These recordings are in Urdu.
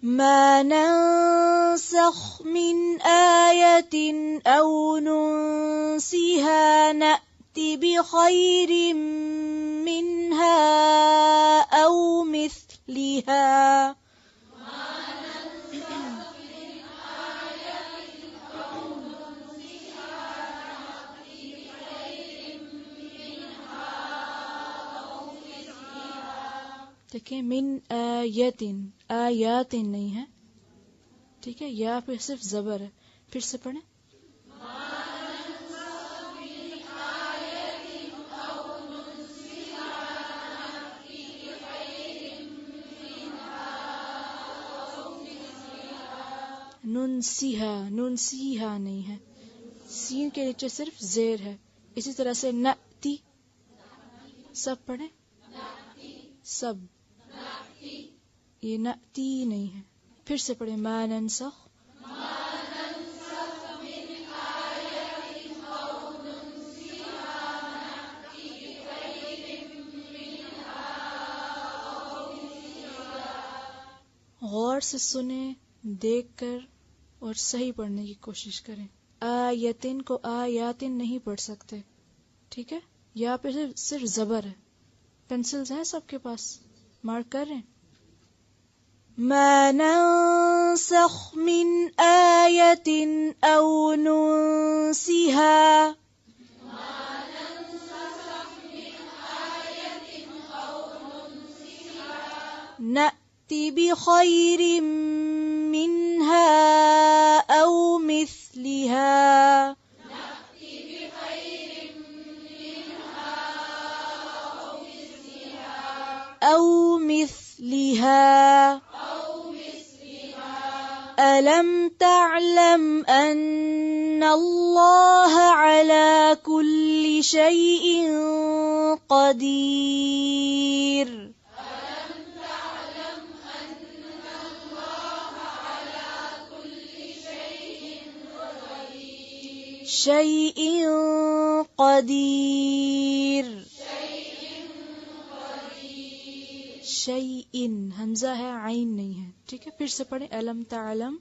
ما ننسخ من آية أو ننسها نأت بخير منها أو مثلها. دیکھیں من آیتن، آیاتن نہیں ہے، ٹھیک ہے، یا پہ صرف زبر ہے. پھر سے پڑھیں. ننسیہا، ننسیہا نہیں ہے، سین کے نیچے صرف زیر ہے. اسی طرح سے نأتی، سب پڑھیں، سب، یہ نأتی نہیں ہے. پھر سے پڑھیں. ما ننسخ، غور سے سنیں، دیکھ کر اور صحیح پڑھنے کی کوشش کریں. آیتن کو آیاتن نہیں پڑھ سکتے، ٹھیک ہے، یہاں پہ صرف زبر ہے. پینسلز ہیں سب کے پاس، مارک کر رہے ہیں. ما ننسخ من آیت او ننسها نأتی بخیر منها او مثلها. أو مثلها. ألم تعلم أن الله على كل شيء قدير. شيء قدير. شیئن، حمزہ ہے، عین نہیں ہے، ٹھیک ہے. پھر سے پڑھیں. الم تعلم،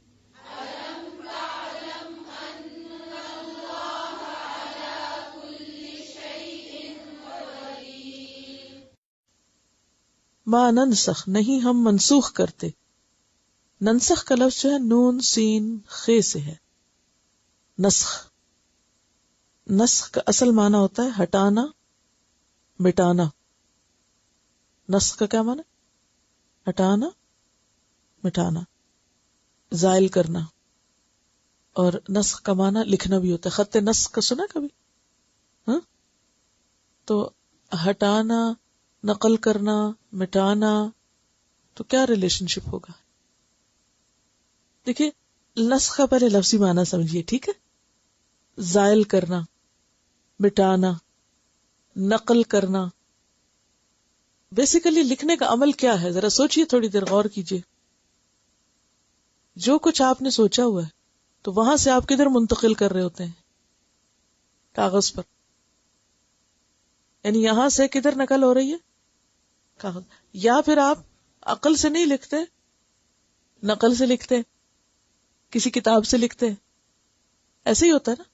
ما ننسخ، نہیں ہم منسوخ کرتے. ننسخ کا لفظ جو ہے نون سین خے سے ہے. نسخ، نسخ کا اصل معنی ہوتا ہے ہٹانا، مٹانا. نسخ کا کیا معنی؟ ہٹانا، مٹانا، زائل کرنا. اور نسخ کا معنی لکھنا بھی ہوتا ہے. خط نسخ کا سنا کبھی؟ ہاں، تو ہٹانا، نقل کرنا، مٹانا، تو کیا ریلیشن شپ ہوگا؟ دیکھیے، نسخ کا پہلے لفظی معنی سمجھیے، ٹھیک ہے. زائل کرنا، مٹانا، نقل کرنا. بیسیکلی لکھنے کا عمل کیا ہے؟ ذرا سوچئے، تھوڑی دیر غور کیجئے. جو کچھ آپ نے سوچا ہوا ہے تو وہاں سے آپ کدھر منتقل کر رہے ہوتے ہیں؟ کاغذ پر. یعنی یہاں سے کدھر نقل ہو رہی ہے؟ کاغذ. یا پھر آپ عقل سے نہیں لکھتے، نقل سے لکھتے، کسی کتاب سے لکھتے، ایسے ہی ہوتا ہے نا.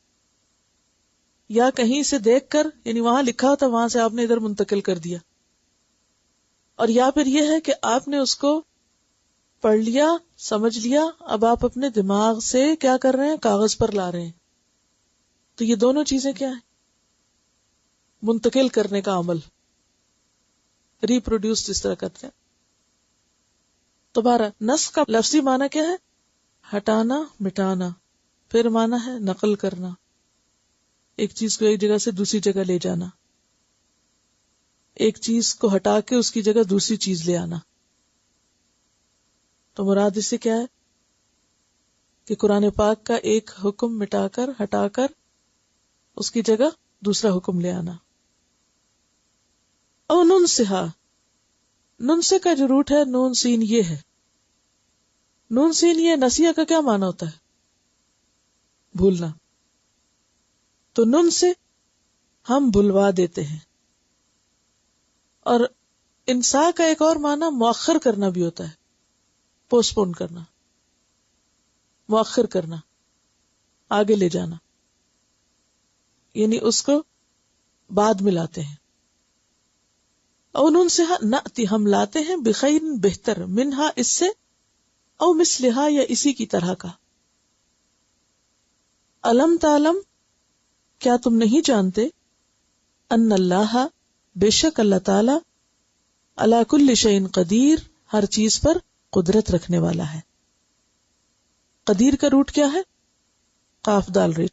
یا کہیں سے دیکھ کر، یعنی وہاں لکھا ہوتا وہاں سے آپ نے ادھر منتقل کر دیا. اور یا پھر یہ ہے کہ آپ نے اس کو پڑھ لیا، سمجھ لیا، اب آپ اپنے دماغ سے کیا کر رہے ہیں؟ کاغذ پر لا رہے ہیں. تو یہ دونوں چیزیں کیا ہیں؟ منتقل کرنے کا عمل، ریپروڈیوس جس طرح کرتے ہیں. دوبارہ نسخ کا لفظی معنی کیا ہے؟ ہٹانا، مٹانا. پھر معنی ہے نقل کرنا، ایک چیز کو ایک جگہ سے دوسری جگہ لے جانا، ایک چیز کو ہٹا کے اس کی جگہ دوسری چیز لے آنا. تو مراد اس سے کیا ہے کہ قرآن پاک کا ایک حکم مٹا کر، ہٹا کر اس کی جگہ دوسرا حکم لے آنا. او ننسہا، ننسے کا جو روٹ ہے نون سین یہ ہے. نون سین یہ نسیہ کا کیا معنی ہوتا ہے؟ بھولنا. تو نن سے ہم بھلوا دیتے ہیں. اور انسا کا ایک اور معنی مؤخر کرنا بھی ہوتا ہے. پوسٹ پون کرنا، مؤخر کرنا، آگے لے جانا، یعنی اس کو بعد میں لاتے ہیں. او ننسہا نأتی ہم لاتے ہیں بخیر بہتر منہا اس سے، او مثلہا یا اسی کی طرح کا. الم تعلم کیا تم نہیں جانتے، ان اللہ بے شک اللہ تعالی علی کل شیء قدیر ہر چیز پر قدرت رکھنے والا ہے. قدیر کا روٹ کیا ہے؟ قاف دال ریٹ.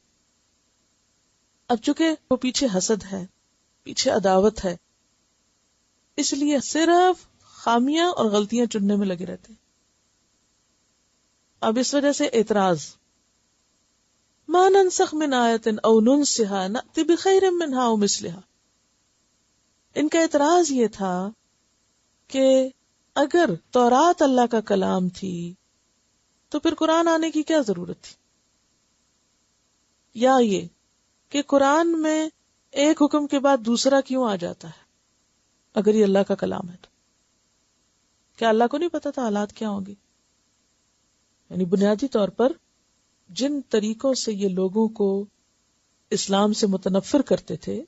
اب چونکہ وہ پیچھے حسد ہے، پیچھے عداوت ہے، اس لیے صرف خامیاں اور غلطیاں چننے میں لگے رہتے ہیں. اب اس وجہ سے اعتراض، ما ننسخ من آیت او ننسها نأتی بخیر منہا او مثلہا. ان کا اعتراض یہ تھا کہ اگر تورات اللہ کا کلام تھی تو پھر قرآن آنے کی کیا ضرورت تھی، یا یہ کہ قرآن میں ایک حکم کے بعد دوسرا کیوں آ جاتا ہے اگر یہ اللہ کا کلام ہے تو. کیا اللہ کو نہیں پتا تھا حالات کیا ہوں گے؟ یعنی بنیادی طور پر جن طریقوں سے یہ لوگوں کو اسلام سے متنفر کرتے تھے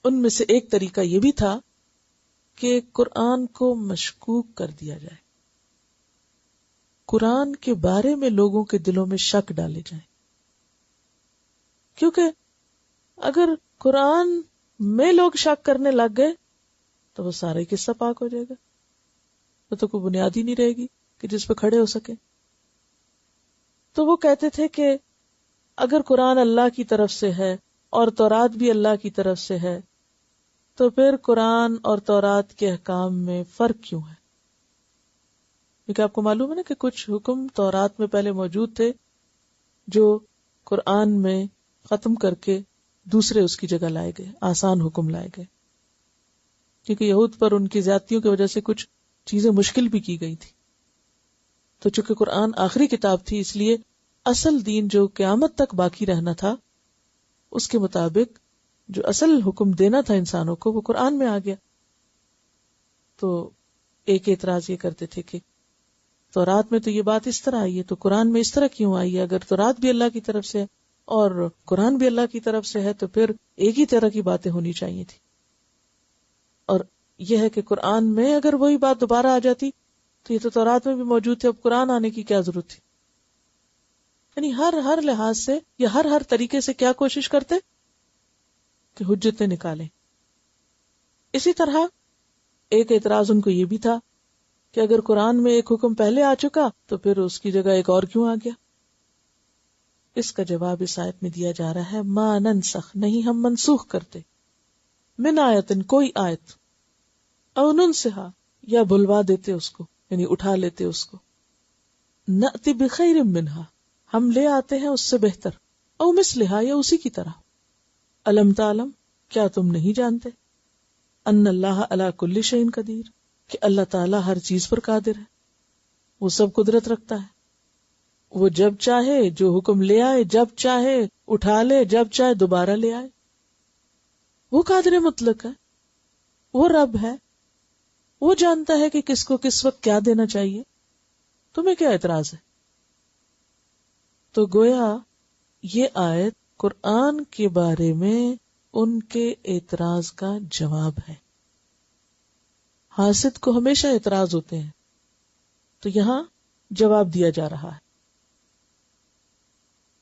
ان میں سے ایک طریقہ یہ بھی تھا کہ قرآن کو مشکوک کر دیا جائے، قرآن کے بارے میں لوگوں کے دلوں میں شک ڈالے جائیں. کیونکہ اگر قرآن میں لوگ شک کرنے لگ گئے تو وہ سارا ہی قصہ پاک ہو جائے گا، وہ تو کوئی بنیاد ہی نہیں رہے گی کہ جس پہ کھڑے ہو سکے. تو وہ کہتے تھے کہ اگر قرآن اللہ کی طرف سے ہے اور تورات بھی اللہ کی طرف سے ہے تو پھر قرآن اور تورات کے احکام میں فرق کیوں ہے؟ کیونکہ آپ کو معلوم ہے نا کہ کچھ حکم تورات میں پہلے موجود تھے جو قرآن میں ختم کر کے دوسرے اس کی جگہ لائے گئے، آسان حکم لائے گئے، کیونکہ یہود پر ان کی زیادتیوں کی وجہ سے کچھ چیزیں مشکل بھی کی گئی تھی. تو چونکہ قرآن آخری کتاب تھی اس لیے اصل دین جو قیامت تک باقی رہنا تھا اس کے مطابق جو اصل حکم دینا تھا انسانوں کو وہ قرآن میں آ گیا. تو ایک اعتراض یہ کرتے تھے کہ تورات میں تو یہ بات اس طرح آئی ہے تو قرآن میں اس طرح کیوں آئی ہے؟ اگر تورات بھی اللہ کی طرف سے ہے اور قرآن بھی اللہ کی طرف سے ہے تو پھر ایک ہی طرح کی باتیں ہونی چاہیے تھی. اور یہ ہے کہ قرآن میں اگر وہی بات دوبارہ آ جاتی تو یہ تو تورات میں بھی موجود تھی، اب قرآن آنے کی کیا ضرورت تھی؟ یعنی ہر لحاظ سے یا ہر طریقے سے کیا کوشش کرتے کہ حجتیں نکالیں. اسی طرح ایک اعتراض ان کو یہ بھی تھا کہ اگر قرآن میں ایک حکم پہلے آ چکا تو پھر اس کی جگہ ایک اور کیوں آ گیا؟ اس کا جواب اس آیت میں دیا جا رہا ہے، ما ننسخ نہیں ہم منسوخ کرتے، من آیتن کوئی آیت، او ننسہا یا بھلوا دیتے اس کو، یعنی اٹھا لیتے اس کو، نأتی بخیر منہا ہم لے آتے ہیں اس سے بہتر، او مثلہا یا اسی کی طرح. الم تعلم کیا تم نہیں جانتے، ان اللہ علی کل شیء قدیر کہ اللہ تعالیٰ ہر چیز پر قادر ہے، وہ سب قدرت رکھتا ہے، وہ جب چاہے جو حکم لے آئے، جب چاہے اٹھا لے، جب چاہے دوبارہ لے آئے. وہ قادر مطلق ہے، وہ رب ہے، وہ جانتا ہے کہ کس کو کس وقت کیا دینا چاہیے. تمہیں کیا اعتراض ہے؟ تو گویا یہ آیت قرآن کے بارے میں ان کے اعتراض کا جواب ہے. حاسد کو ہمیشہ اعتراض ہوتے ہیں، تو یہاں جواب دیا جا رہا ہے.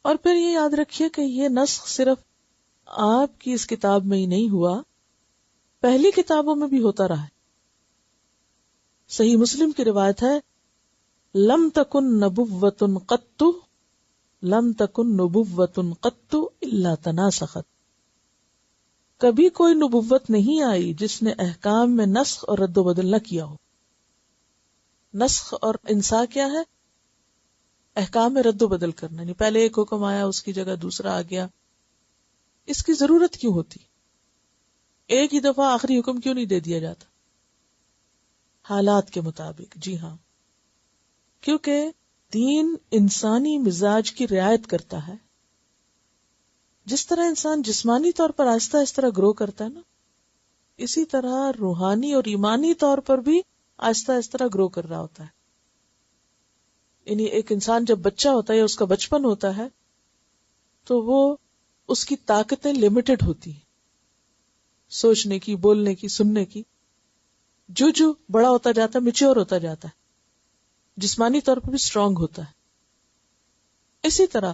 اور پھر یہ یاد رکھیے کہ یہ نسخ صرف آپ کی اس کتاب میں ہی نہیں ہوا، پہلی کتابوں میں بھی ہوتا رہا ہے. صحیح مسلم کی روایت ہے، لم تکن نبوۃ قط لم تکن نبوۃ قط الا تناسخت. کبھی کوئی نبوت نہیں آئی جس نے احکام میں نسخ اور رد و بدل نہ کیا ہو. نسخ اور انسا کیا ہے؟ احکام میں رد و بدل کرنا، یعنی پہلے ایک حکم آیا اس کی جگہ دوسرا آ گیا. اس کی ضرورت کیوں ہوتی؟ ایک ہی دفعہ آخری حکم کیوں نہیں دے دیا جاتا حالات کے مطابق؟ جی ہاں، کیونکہ دین انسانی مزاج کی رعایت کرتا ہے. جس طرح انسان جسمانی طور پر آہستہ آہستہ گرو کرتا ہے نا، اسی طرح روحانی اور ایمانی طور پر بھی آہستہ آہستہ گرو کر رہا ہوتا ہے. یعنی ایک انسان جب بچہ ہوتا ہے یا اس کا بچپن ہوتا ہے تو وہ اس کی طاقتیں لمیٹڈ ہوتی ہیں، سوچنے کی، بولنے کی، سننے کی. جو بڑا ہوتا جاتا ہے میچور ہوتا جاتا ہے، جسمانی طور پر بھی اسٹرانگ ہوتا ہے. اسی طرح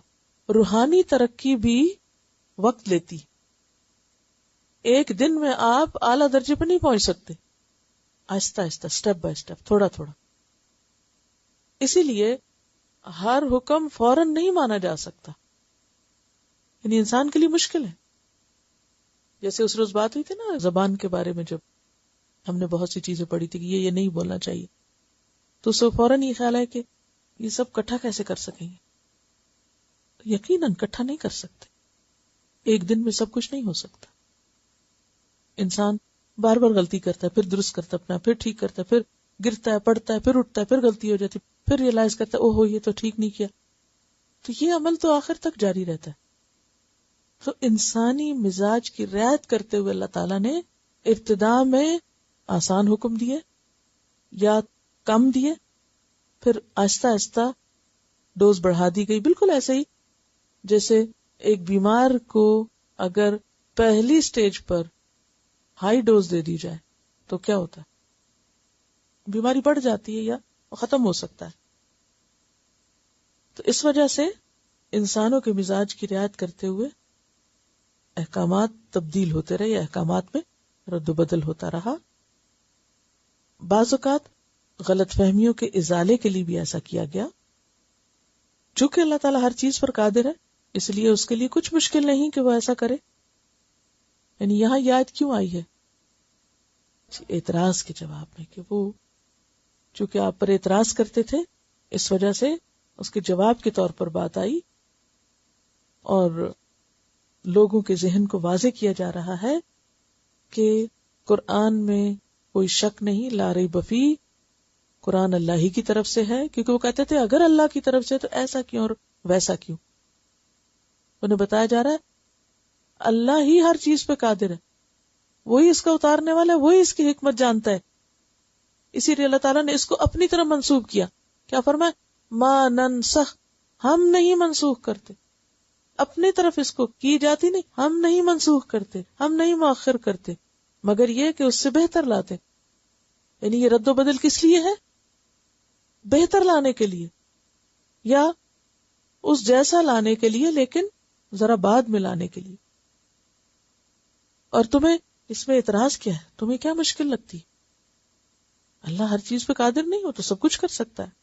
روحانی ترقی بھی وقت لیتی. ایک دن میں آپ اعلیٰ درجے پہ نہیں پہنچ سکتے، آہستہ آہستہ، اسٹیپ بائی اسٹیپ، تھوڑا تھوڑا. اسی لیے ہر حکم فوراً نہیں مانا جا سکتا، یعنی انسان کے لیے مشکل ہے. جیسے اس روز بات ہوئی تھی نا زبان کے بارے میں، جب ہم نے بہت سی چیزیں پڑھی تھی کہ یہ نہیں بولنا چاہیے، تو اس کو فوراً یہ خیال ہے کہ یہ سب کٹھا کیسے کر سکیں گے. یقیناً کٹھا نہیں کر سکتے، ایک دن میں سب کچھ نہیں ہو سکتا. انسان بار بار غلطی کرتا ہے، پھر درست کرتا ہے اپنا، پھر ٹھیک کرتا ہے، پھر گرتا ہے، پڑتا ہے، پھر اٹھتا ہے، پھر غلطی ہو جاتی ہے، پھر ریئلائز کرتا ہے اوہو یہ تو ٹھیک نہیں کیا. تو یہ عمل تو آخر تک جاری رہتا ہے. تو انسانی مزاج کی رعایت کرتے ہوئے اللہ تعالیٰ نے ابتدا میں آسان حکم دیے یا کم دیے، پھر آہستہ آہستہ ڈوز بڑھا دی گئی. بالکل ایسے ہی جیسے ایک بیمار کو اگر پہلی سٹیج پر ہائی ڈوز دے دی جائے تو کیا ہوتا ہے، بیماری بڑھ جاتی ہے یا ختم ہو سکتا ہے. تو اس وجہ سے انسانوں کے مزاج کی رعایت کرتے ہوئے احکامات تبدیل ہوتے رہے، احکامات میں رد و بدل ہوتا رہا. بعض اوقات غلط فہمیوں کے ازالے کے لیے بھی ایسا کیا گیا. چونکہ اللہ تعالیٰ ہر چیز پر قادر ہے، اس لیے اس کے لیے کچھ مشکل نہیں کہ وہ ایسا کرے. یعنی یہاں یاد کیوں آئی ہے؟ اعتراض کے جواب میں، کہ وہ چونکہ آپ پر اعتراض کرتے تھے اس وجہ سے اس کے جواب کے طور پر بات آئی، اور لوگوں کے ذہن کو واضح کیا جا رہا ہے کہ قرآن میں کوئی شک نہیں، لا ریب فیہ، قرآن اللہ ہی کی طرف سے ہے. کیونکہ وہ کہتے تھے اگر اللہ کی طرف سے تو ایسا کیوں اور ویسا کیوں. انہیں بتایا جا رہا ہے اللہ ہی ہر چیز پہ قادر ہے، وہی اس کا اتارنے والا ہے، وہی اس کی حکمت جانتا ہے. اسی لیے اللہ تعالیٰ نے اس کو اپنی طرف منسوخ کیا. کیا فرمایا؟ ما ننسخ، ہم نہیں منسوخ کرتے. اپنی طرف اس کو کی جاتی نہیں، ہم نہیں منسوخ کرتے، ہم نہیں مؤخر کرتے، مگر یہ کہ اس سے بہتر لاتے. یعنی یہ رد و بدل کس لیے ہے؟ بہتر لانے کے لیے، یا اس جیسا لانے کے لیے لیکن ذرا بعد میں لانے کے لیے. اور تمہیں اس میں اعتراض کیا ہے؟ تمہیں کیا مشکل لگتی؟ اللہ ہر چیز پہ قادر نہیں ہو تو سب کچھ کر سکتا ہے.